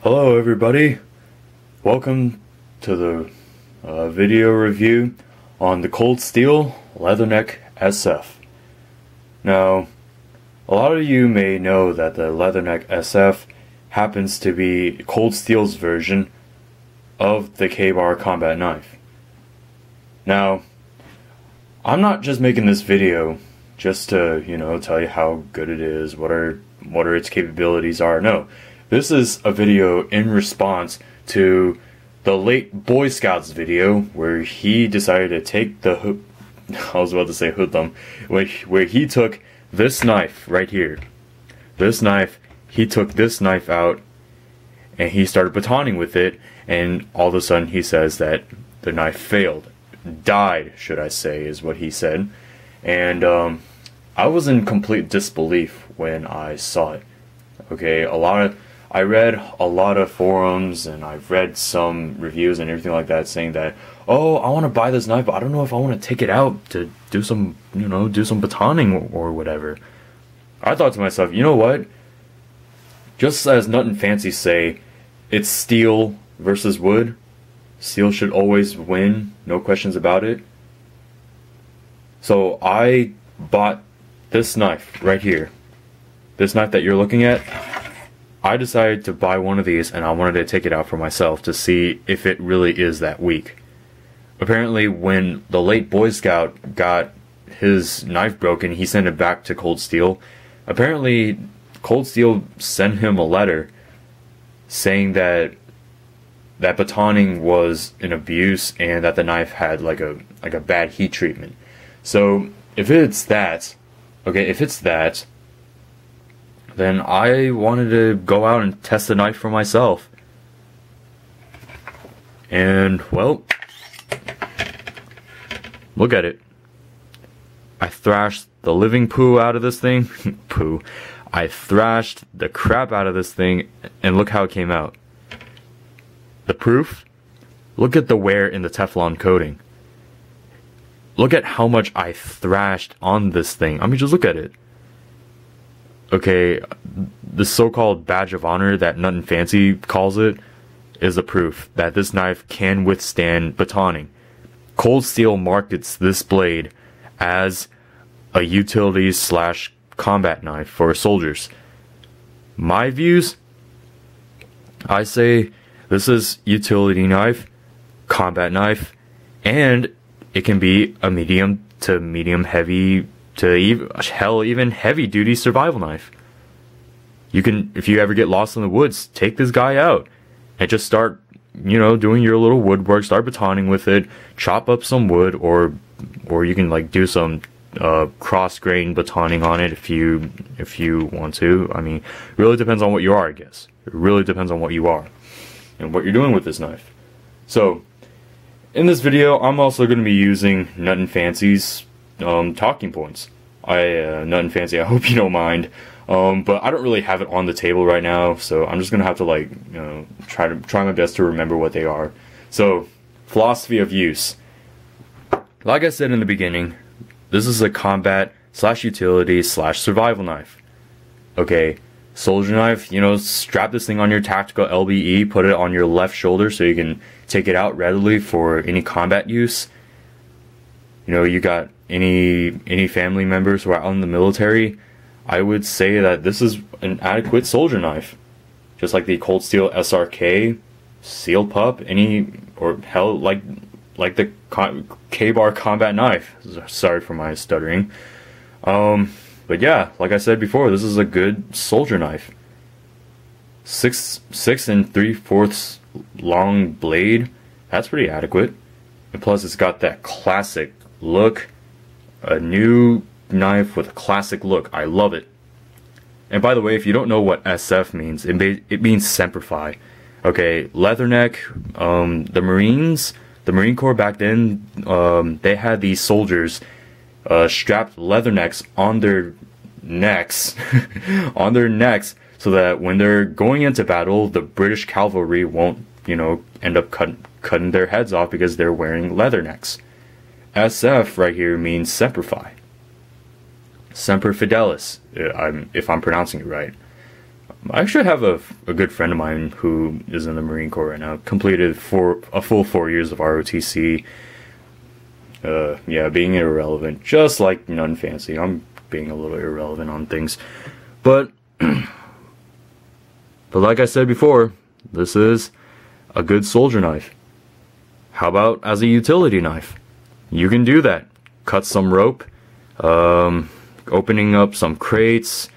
Hello everybody, welcome to the video review on the Cold Steel Leatherneck SF. Now, a lot of you may know that the Leatherneck SF happens to be Cold Steel's version of the K-Bar combat knife. Now, I'm not just making this video just to, tell you how good it is, what its capabilities are. No. This is a video in response to the late Boy Scouts video where he decided to take the hoodlum, where he took this knife right here. He took this knife out and he started batoning with it, and all of a sudden he says that the knife failed. Died, should I say, is what he said. And I was in complete disbelief when I saw it. Okay, I read a lot of forums and I've read some reviews and everything like that saying that, oh, I want to buy this knife, but I don't know if I want to take it out to do some, do some batoning or whatever. I thought to myself, you know what? Just as Nut and Fancy say, it's steel versus wood. Steel should always win, no questions about it. So I bought this knife right here. This knife that you're looking at. I decided to buy one of these and I wanted to take it out for myself to see if it really is that weak. Apparently when the late Boy Scout got his knife broken, he sent it back to Cold Steel. Apparently Cold Steel sent him a letter saying that batoning was an abuse and that the knife had like a bad heat treatment. So if it's that, then I wanted to go out and test the knife for myself. And, well, look at it. I thrashed the living poo out of this thing. Poo. I thrashed the crap out of this thing, and look how it came out. The proof? Look at the wear in the Teflon coating. Look at how much I thrashed on this thing. I mean, just look at it. Okay, the so-called badge of honor that Nut and Fancy calls it is the proof that this knife can withstand batoning. Cold Steel markets this blade as a utility/combat knife for soldiers. My views, I say this is utility knife, combat knife, and it can be a medium to medium heavy to even heavy duty survival knife. You can, if you ever get lost in the woods, take this guy out and just start, doing your little woodwork, start batoning with it, chop up some wood, or you can like do some cross grain batoning on it if you want to. I mean, really depends on what you are, I guess. It really depends on what you are and what you're doing with this knife. So in this video, I'm also going to be using Nut and Fancy's talking points. Nut and Fancy, I hope you don't mind, but I don't really have it on the table right now, so I'm just gonna have to try my best to remember what they are. So, philosophy of use. Like I said in the beginning, this is a combat/utility/survival knife. Okay, soldier knife. Strap this thing on your tactical LBE, put it on your left shoulder so you can take it out readily for any combat use. You got any family members who are out in the military, I would say that this is an adequate soldier knife. Just like the Cold Steel SRK, Seal Pup, or hell, like the K-Bar combat knife. Sorry for my stuttering. But yeah, like I said before, this is a good soldier knife. 6 3/4 long blade. That's pretty adequate. And plus, it's got that classic look. A new knife with a classic look. I love it. And by the way, if you don't know what SF means, it means Semper Fi. Okay, Leatherneck, the Marine Corps back then, they had these soldiers strapped leathernecks on their necks, so that when they're going into battle, the British cavalry won't, end up cutting their heads off because they're wearing leathernecks. SF right here means Semper Fi. Semper Fidelis, if I'm pronouncing it right. I actually have a good friend of mine who is in the Marine Corps right now. Completed a full 4 years of ROTC. Yeah, being irrelevant, just like None Fancy. I'm being a little irrelevant on things, but like I said before, this is a good soldier knife. How about as a utility knife? You can do that. Cut some rope, opening up some crates,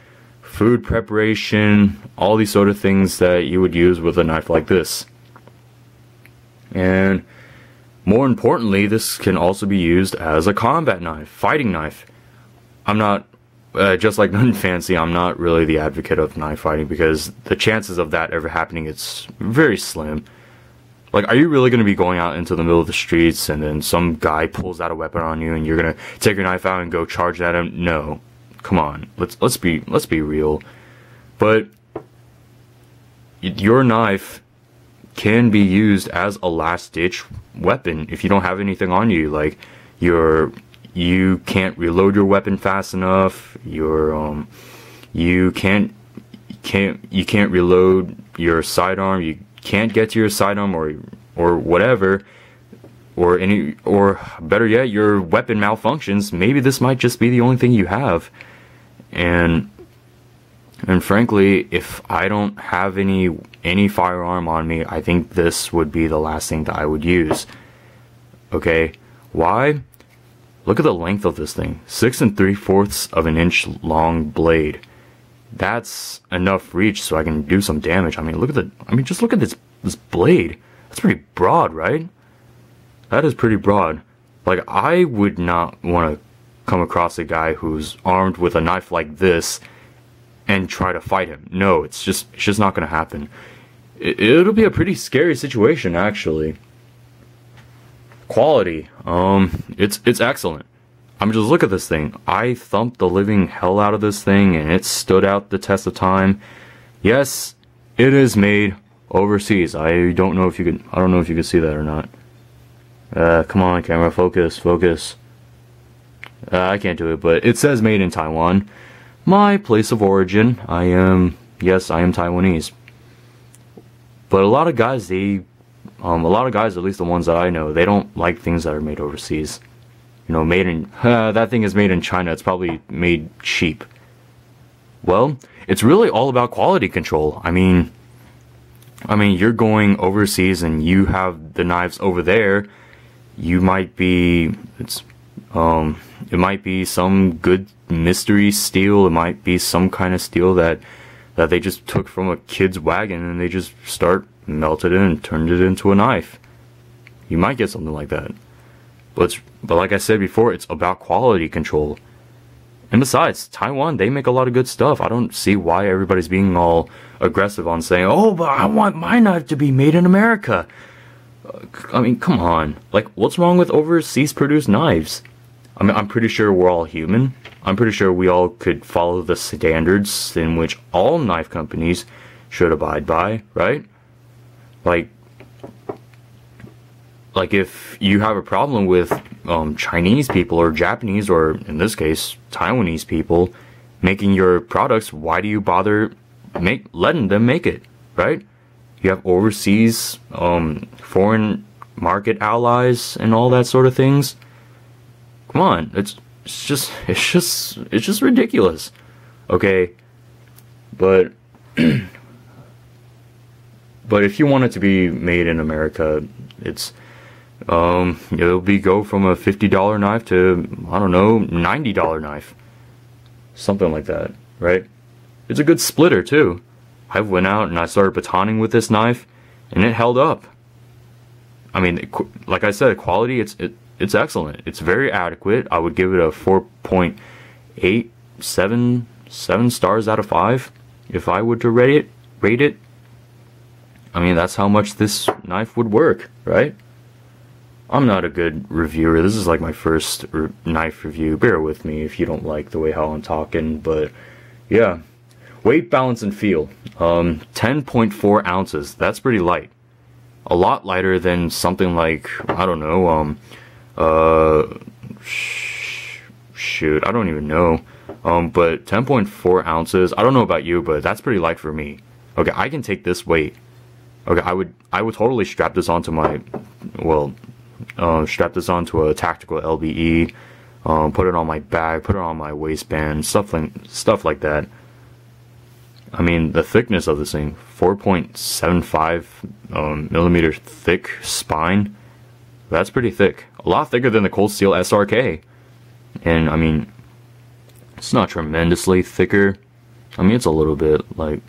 food preparation, all these sort of things that you would use with a knife like this. And more importantly, this can also be used as a combat knife, fighting knife. I'm not, just like None Fancy, I'm not really the advocate of knife fighting because the chances of that ever happening, it's very slim. Like, are you really going to be going out into the middle of the streets and then some guy pulls out a weapon on you and you're going to take your knife out and go charge at him? No. Come on. Let's be real. But your knife can be used as a last-ditch weapon if you don't have anything on you. Like, you can't reload your weapon fast enough. You can't reload your sidearm. You can't get to your sidearm or whatever, or better yet, your weapon malfunctions. Maybe this might just be the only thing you have. And frankly, if I don't have any firearm on me, I think this would be the last thing that I would use. Okay, why? Look at the length of this thing. 6 3/4 of an inch long blade. That's enough reach so I can do some damage. I mean, just look at this blade. That's pretty broad, right? That is pretty broad. Like, I would not want to come across a guy who's armed with a knife like this and try to fight him. No, it's just not going to happen. It'll be a pretty scary situation, actually. Quality, it's excellent. I mean, just look at this thing. I thumped the living hell out of this thing, and it stood out the test of time. Yes, it is made overseas. I don't know if you could see that or not. Come on, camera, focus. I can't do it, but it says made in Taiwan. My place of origin, yes, I am Taiwanese. But a lot of guys, at least the ones that I know, they don't like things that are made overseas. You know, that thing is made in China, it's probably made cheap. Well, it's really all about quality control. I mean, you're going overseas and you have the knives over there. It might be some good mystery steel. It might be some kind of steel that they just took from a kid's wagon and they just melted it and turned it into a knife. You might get something like that. But like I said before, it's about quality control. And besides, Taiwan, they make a lot of good stuff. I don't see why everybody's being all aggressive on saying, oh, but I want my knife to be made in America. I mean, come on. Like, what's wrong with overseas produced knives? I mean, I'm pretty sure we're all human. I'm pretty sure we all could follow the standards in which all knife companies should abide by, right? Like if you have a problem with Chinese people or Japanese, or in this case Taiwanese people making your products, why do you bother letting them make it, right? You have overseas foreign market allies and all that sort of things. Come on, it's just ridiculous. Okay, but but if you want it to be made in America, it'll go from a $50 knife to, I don't know, $90 knife. Something like that, right? It's a good splitter too. I went out and I started batoning with this knife and it held up. I mean, like I said, quality, it's excellent. It's very adequate. I would give it a 4.87 stars out of 5 if I were to rate it. I mean, that's how much this knife would work, right? I'm not a good reviewer. This is like my first knife review. Bear with me if you don't like the way how I'm talking, but yeah. Weight, balance, and feel. 10.4 ounces. That's pretty light. A lot lighter than something like, I don't know, shoot, I don't even know. But 10.4 ounces, I don't know about you, but that's pretty light for me. Okay, I can take this weight. Okay, I would totally strap this onto my, well, strap this onto a tactical LBE, put it on my bag, put it on my waistband, stuff like that. I mean, the thickness of this thing, 4.75 millimeter thick spine. That's pretty thick. A lot thicker than the Cold Steel SRK. And I mean, it's not tremendously thicker. I mean, it's a little bit like,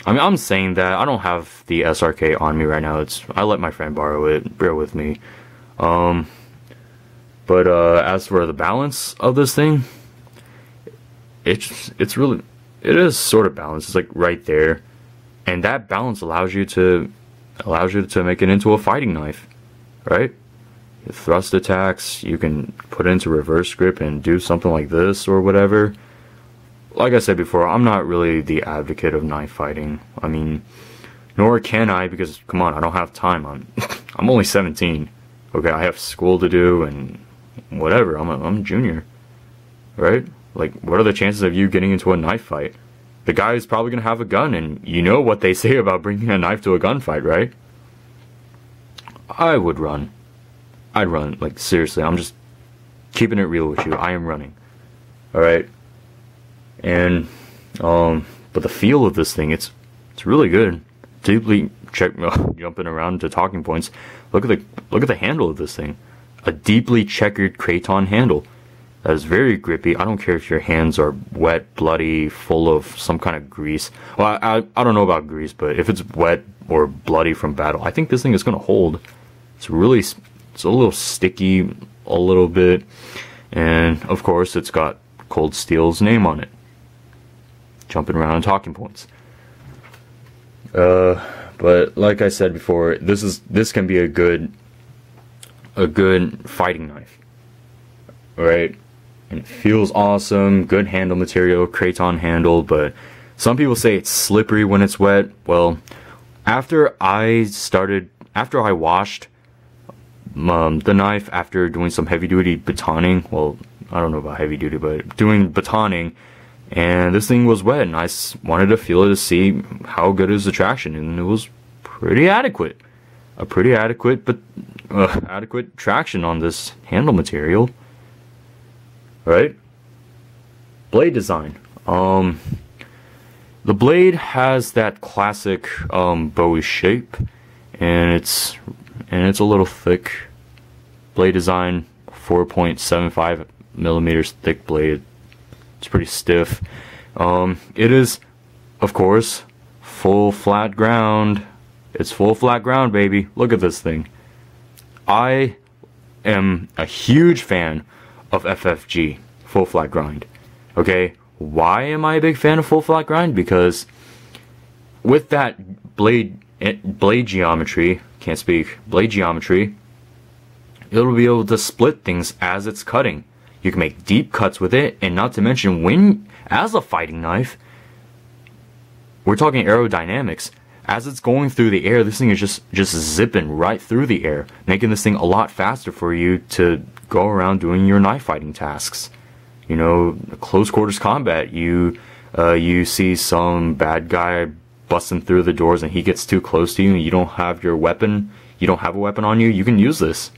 I mean, I'm saying that I don't have the SRK on me right now. I let my friend borrow it. Bear with me. But as for the balance of this thing, it is sort of balanced. It's like right there, and that balance allows you to make it into a fighting knife, right? Thrust attacks, you can put it into reverse grip and do something like this or whatever. Like I said before, I'm not really the advocate of knife fighting. I mean, nor can I, because come on, I don't have time. I'm only 17. Okay, I have school to do and whatever. I'm a junior, right? Like, what are the chances of you getting into a knife fight? The guy is probably gonna have a gun, and you know what they say about bringing a knife to a gunfight, right? I would run. I'd run. Like, seriously, I'm just keeping it real with you. I am running. Alright? And, but the feel of this thing, it's really good. Deeply jumping around to talking points. Look at the handle of this thing. A deeply checkered craton handle. That is very grippy. I don't care if your hands are wet, bloody, full of some kind of grease. Well, I don't know about grease, but if it's wet or bloody from battle, I think this thing is going to hold. It's a little sticky, a little bit. And, of course, it's got Cold Steel's name on it. Jumping around on talking points. But like I said before, this can be a good fighting knife. Right? And it feels awesome, good handle material, craton handle, but some people say it's slippery when it's wet. Well, after I washed the knife after doing some heavy duty batoning, well, I don't know about heavy duty, but doing batoning, and this thing was wet, and I wanted to feel it to see how good is the traction, and it was pretty adequate. A pretty adequate, but adequate traction on this handle material. Right? Blade design. The blade has that classic Bowie shape, and it's a little thick. Blade design, 4.75 millimeters thick blade. It's pretty stiff. It is, of course, full flat ground. It's full flat ground, baby. Look at this thing. I am a huge fan of FFG, full flat grind. Okay, why am I a big fan of full flat grind? Because with that blade geometry, can't speak, blade geometry, it'll be able to split things as it's cutting. You can make deep cuts with it, and not to mention, as a fighting knife, we're talking aerodynamics. As it's going through the air, this thing is just zipping right through the air, making this thing a lot faster for you to go around doing your knife fighting tasks. You know, close quarters combat, you see some bad guy busting through the doors and he gets too close to you and you don't have your weapon, you don't have a weapon on you, you can use this.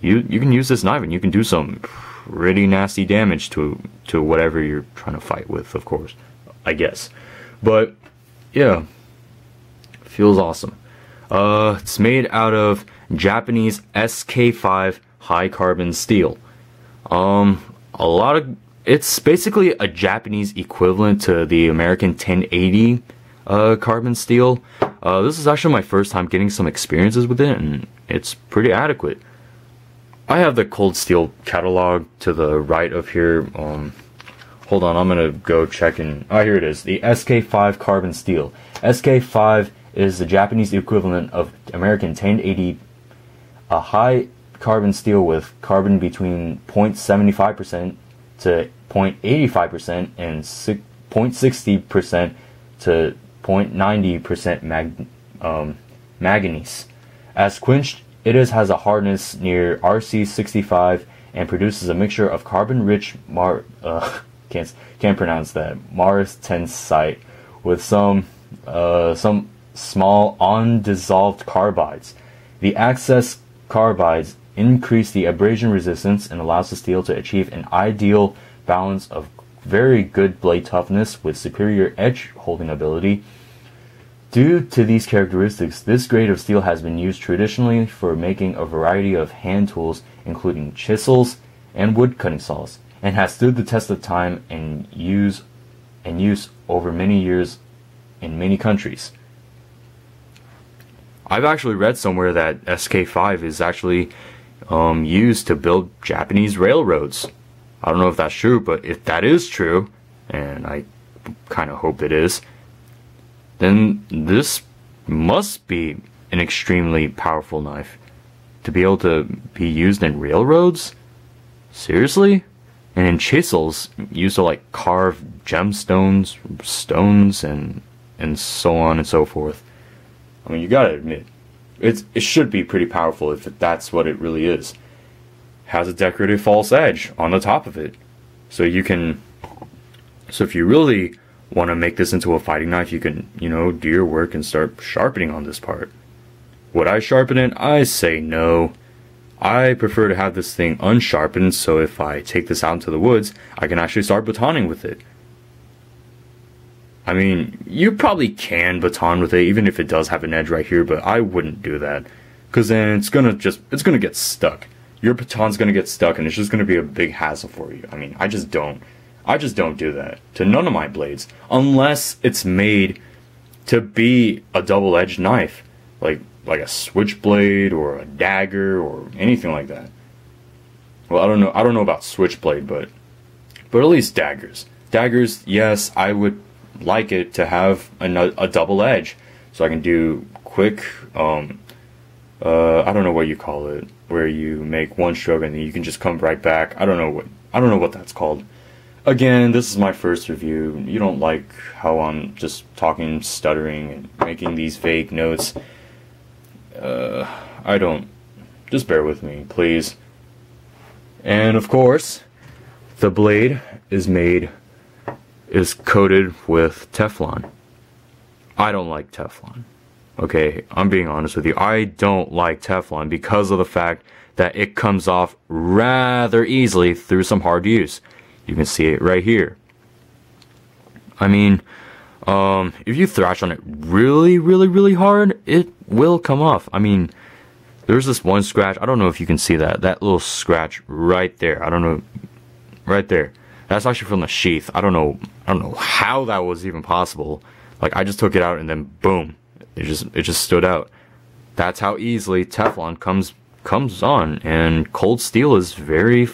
You can use this knife and you can do some pretty nasty damage to whatever you're trying to fight with, of course, I guess. But yeah, feels awesome. It's made out of Japanese SK5 high carbon steel. It's basically a Japanese equivalent to the American 1080 carbon steel. This is actually my first time getting some experiences with it, and it's pretty adequate. I have the Cold Steel catalog to the right of here. Hold on, I'm gonna go check in. Oh, here it is. The SK5 carbon steel. SK5 is the Japanese equivalent of American 1080, a high carbon steel with carbon between 0.75% to 0.85% and 0.60% to 0.90% manganese. As quenched, it has a hardness near RC65 and produces a mixture of carbon-rich can't pronounce that. Mars tensite with some small undissolved carbides. The excess carbides increase the abrasion resistance and allows the steel to achieve an ideal balance of very good blade toughness with superior edge holding ability. Due to these characteristics, this grade of steel has been used traditionally for making a variety of hand tools, including chisels and wood cutting saws, and has stood the test of time and use over many years in many countries. I've actually read somewhere that SK5 is actually used to build Japanese railroads. I don't know if that's true, but if that is true, and I kind of hope it is, then this must be an extremely powerful knife to be able to be used in railroads? Seriously? And in chisels, used to like carve gemstones, stones, and so on and so forth. I mean, you gotta admit, it should be pretty powerful if that's what it really is. Has a decorative false edge on the top of it. So if you really want to make this into a fighting knife, you can, do your work and start sharpening on this part. Would I sharpen it? I say no. I prefer to have this thing unsharpened, so if I take this out into the woods, I can actually start batoning with it. I mean, you probably can baton with it, even if it does have an edge right here, but I wouldn't do that. Because then it's gonna get stuck. Your baton's gonna get stuck, and it's just gonna be a big hassle for you. I mean, I just don't do that to none of my blades, unless it's made to be a double-edged knife, like a switchblade or a dagger or anything like that. Well, I don't know about switchblade, but at least daggers. Daggers, yes, I would like it to have a double edge, so I can do quick. I don't know what you call it, where you make one stroke and then you can just come right back. I don't know what that's called. Again, this is my first review. You don't like how I'm just talking, stuttering, and making these vague notes. I don't. Just bear with me, please. And of course, the blade is coated with Teflon. I don't like Teflon. Okay, I'm being honest with you. I don't like Teflon because of the fact that it comes off rather easily through some hard use. You can see it right here. I mean, if you thrash on it really, really, really hard, it will come off. I mean, there's this one scratch. I don't know if you can see that little scratch right there. I don't know, right there. That's actually from the sheath. I don't know how that was even possible. Like, I just took it out and then boom, it just stood out. That's how easily Teflon comes on, and Cold Steel was very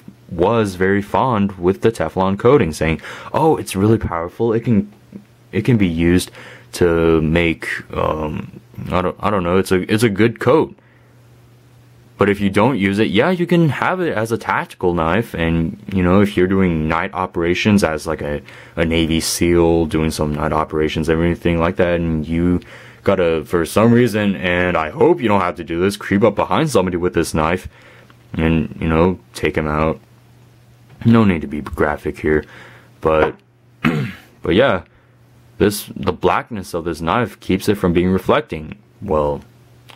fond with the Teflon coating, saying, "Oh, it's really powerful. It can be used to make I don't know. It's a good coat." But if you don't use it, yeah, you can have it as a tactical knife, and if you're doing night operations as like a Navy SEAL, doing some night operations, everything like that, and you gotta, for some reason, and I hope you don't have to do this, creep up behind somebody with this knife and take him out. No need to be graphic here, but yeah, the blackness of this knife keeps it from being reflecting. Well,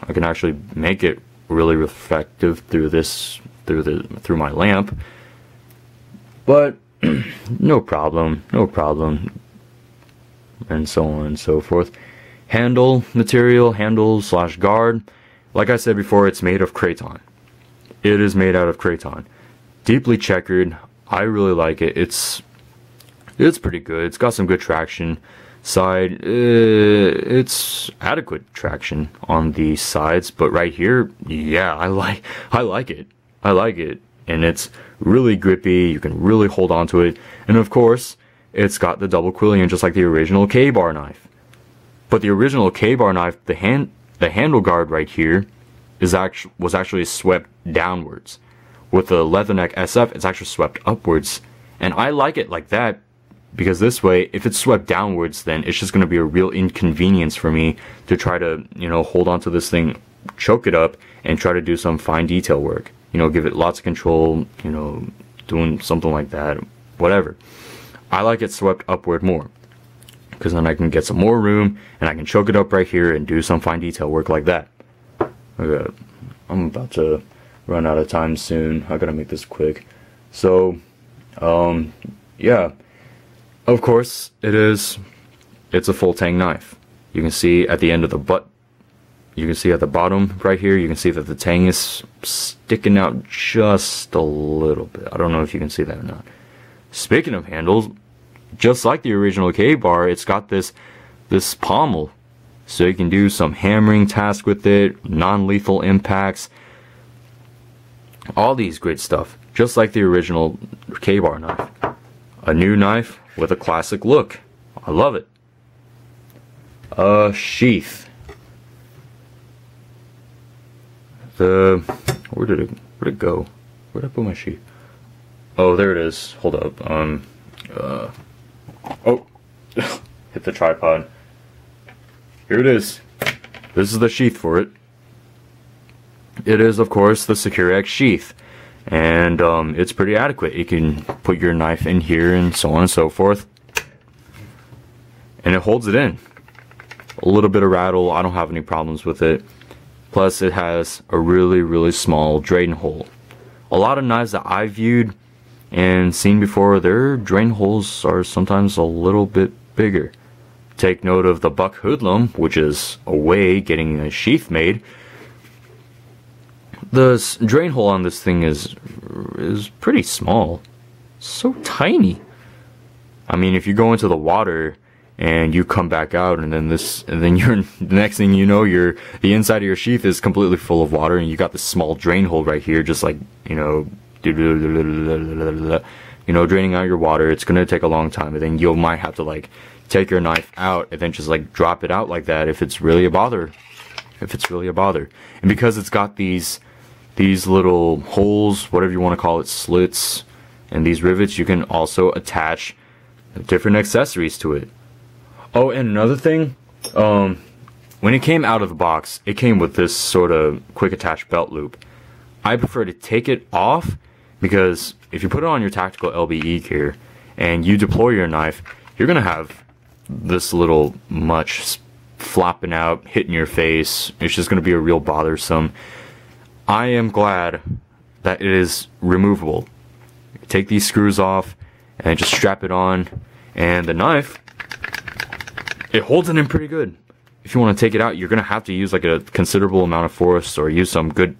I can actually make it really reflective through my lamp, but no problem, and so on and so forth. Handle material, handle/guard. Like I said before, it's made of kraton. It is made out of kraton. Deeply checkered. I really like it. It's pretty good. It's got some good traction. Side, it's adequate traction on the sides, but right here, yeah, I like it. And it's really grippy. You can really hold on to it. And of course, it's got the double quillion, just like the original K-bar knife. But the original K-bar knife, the handle guard right here was actually swept downwards. With the Leatherneck SF, it's actually swept upwards. And I like it like that, because this way, if it's swept downwards, then it's just going to be a real inconvenience for me to try to, hold on to this thing, choke it up, and try to do some fine detail work. Give it lots of control, doing something like that, whatever. I like it swept upward more, because then I can get some more room and I can choke it up right here and do some fine detail work like that. Okay, I'm about to run out of time soon. I gotta make this quick. So, yeah, of course it's a full tang knife. You can see at the end of the butt, you can see at the bottom right here, you can see that the tang is sticking out just a little bit. I don't know if you can see that or not. Speaking of handles, just like the original K-bar, it's got this pommel, so you can do some hammering tasks with it, non-lethal impacts, all these great stuff, just like the original K-bar knife. A new knife with a classic look. I love it. Sheath. Where did it go? Where did I put my sheath? Oh, there it is. Hold up. Oh, hit the tripod. Here it is. This is the sheath for it. It is, of course, the SecureX sheath, and it's pretty adequate. You can put your knife in here and so on and so forth, and it holds it in. A little bit of rattle, I don't have any problems with it. Plus, it has a really small drain hole. A lot of knives that I've viewed and seen before, their drain holes are sometimes a little bit bigger. Take note of the Buck Hoodlum, which is away getting a sheath made. The drain hole on this thing is pretty small. So tiny. I mean, if you go into the water and you come back out, and then the next thing you know, the inside of your sheath is completely full of water, and you got this small drain hole right here, just like, draining out your water. It's gonna take a long time, and then you might have to like take your knife out and then just like drop it out like that if it's really a bother. And because it's got these little holes, whatever you want to call it, slits, and these rivets, you can also attach different accessories to it. Oh, and another thing, when it came out of the box, it came with this sort of quick attach belt loop. I prefer to take it off, because if you put it on your tactical LBE gear and you deploy your knife, you're gonna have this little much flopping out, hitting your face. It's just gonna be a real bothersome. I am glad that it is removable. Take these screws off and just strap it on, and the knife, it holds it in pretty good. If you want to take it out, you're gonna have to use like a considerable amount of force, or use some good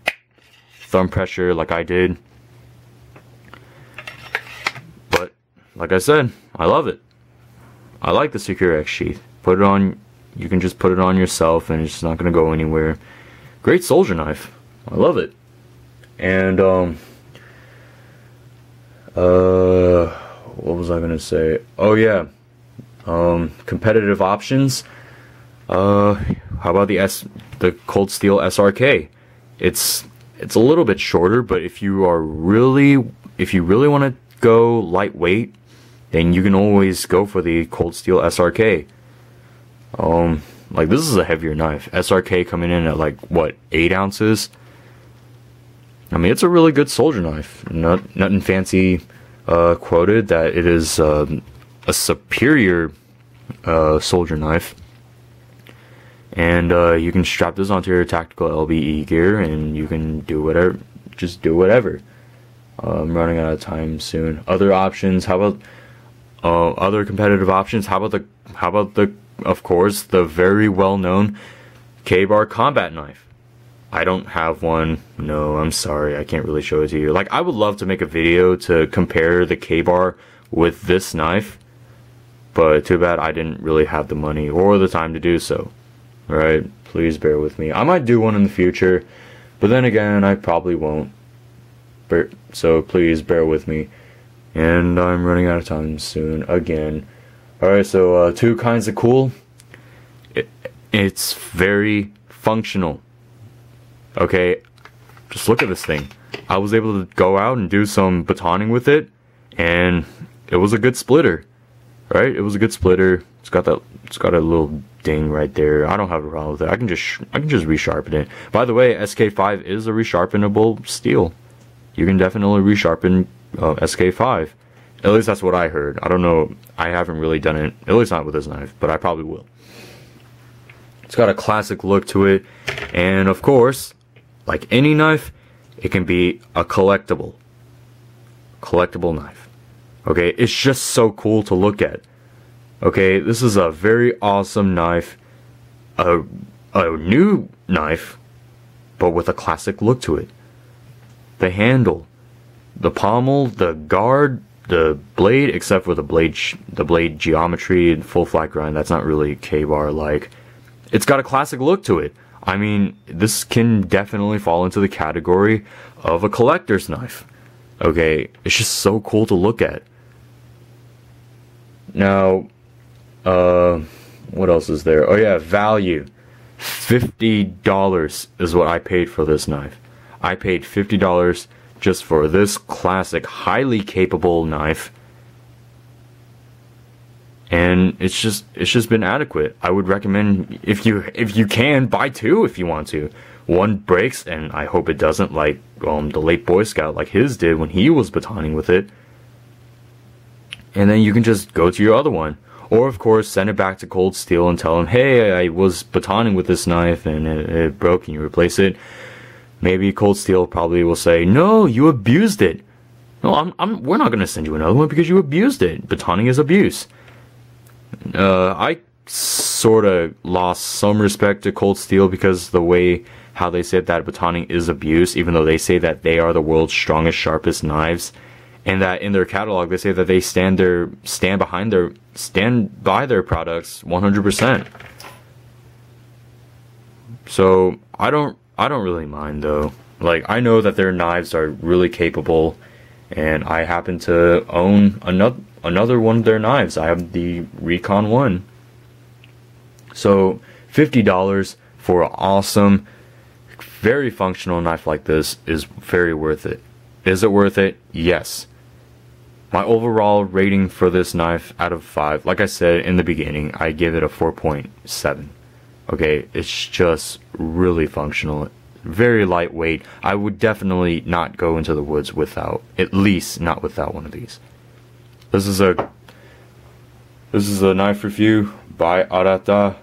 thumb pressure like I did. But like I said, I love it. I like the SecureX sheath. Put it on, you can just put it on yourself and it's not gonna go anywhere. Great soldier knife. I love it. And what was I gonna say? Oh yeah, competitive options. How about the Cold Steel SRK? It's a little bit shorter, but if you really want to go lightweight, then you can always go for the Cold Steel SRK. Like, this is a heavier knife. SRK coming in at like what, 8 ounces? I mean, it's a really good soldier knife. Nothing fancy quoted that it is a superior soldier knife. And you can strap this onto your tactical LBE gear, and you can do whatever. Just do whatever. I'm running out of time soon. Other options? How about other competitive options? How about the of course the very well known K-bar combat knife? I don't have one. No, I'm sorry, I can't really show it to you. Like, I would love to make a video to compare the K-bar with this knife, but too bad I didn't really have the money or the time to do so. Alright, please bear with me. I might do one in the future, but then again, I probably won't. So please bear with me. And I'm running out of time soon again. Alright, so 2 kinds of cool. It's very functional. Okay, just look at this thing. I was able to go out and do some batoning with it, and it was a good splitter. Right? It was a good splitter. It's got a little ding right there. I don't have a problem with it. I can just resharpen it. By the way, SK5 is a resharpenable steel. You can definitely resharpen SK5. At least that's what I heard. I don't know. I haven't really done it. At least not with this knife, but I probably will. It's got a classic look to it. And of course, like any knife, it can be a collectible knife. Okay, it's just so cool to look at. Okay, this is a very awesome knife. A new knife, but with a classic look to it. The handle, the pommel, the guard, the blade, except for the blade geometry and full flat grind, that's not really K-bar like. It's got a classic look to it. I mean, this can definitely fall into the category of a collector's knife. Okay, it's just so cool to look at. Now, what else is there? Oh yeah, value. $50 is what I paid for this knife. I paid $50 just for this classic, highly capable knife. And it's just been adequate. I would recommend, if you can, buy two if you want to. One breaks, and I hope it doesn't, like the late Boy Scout, like his did when he was batoning with it. And then you can just go to your other one. Or, of course, send it back to Cold Steel and tell them, hey, I was batoning with this knife and it broke, and you replace it. Maybe Cold Steel probably will say, no, you abused it. No, we're not going to send you another one because you abused it. Batoning is abuse. I sort of lost some respect to Cold Steel because the way how they said that batoning is abuse, even though they say that they are the world's strongest, sharpest knives. And that in their catalog, they say that they stand by their products 100%. So I don't really mind though. Like, I know that their knives are really capable, and I happen to own another one of their knives. I have the Recon 1. So $50 for an awesome, very functional knife like this is very worth it. Is it worth it? Yes. My overall rating for this knife out of 5, like I said in the beginning, I give it a 4.7. Okay, it's just really functional, very lightweight. I would definitely not go into the woods without, at least not without one of these. This is a knife review by Arata.